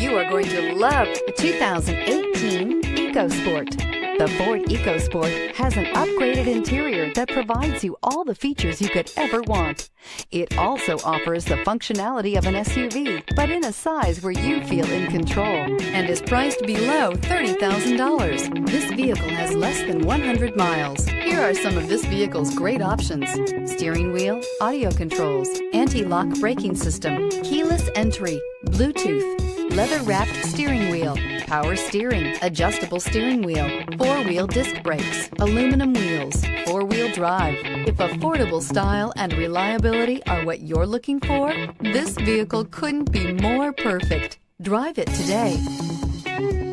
You are going to love the 2018 EcoSport. The Ford EcoSport has an upgraded interior that provides you all the features you could ever want. It also offers the functionality of an SUV, but in a size where you feel in control, and is priced below $30,000. This vehicle has less than 100 miles. Here are some of this vehicle's great options: steering wheel audio controls, anti-lock braking system, keyless entry, Bluetooth, leather-wrapped steering wheel, power steering, adjustable steering wheel, four-wheel disc brakes, aluminum wheels, four-wheel drive. If affordable style and reliability are what you're looking for, this vehicle couldn't be more perfect. Drive it today.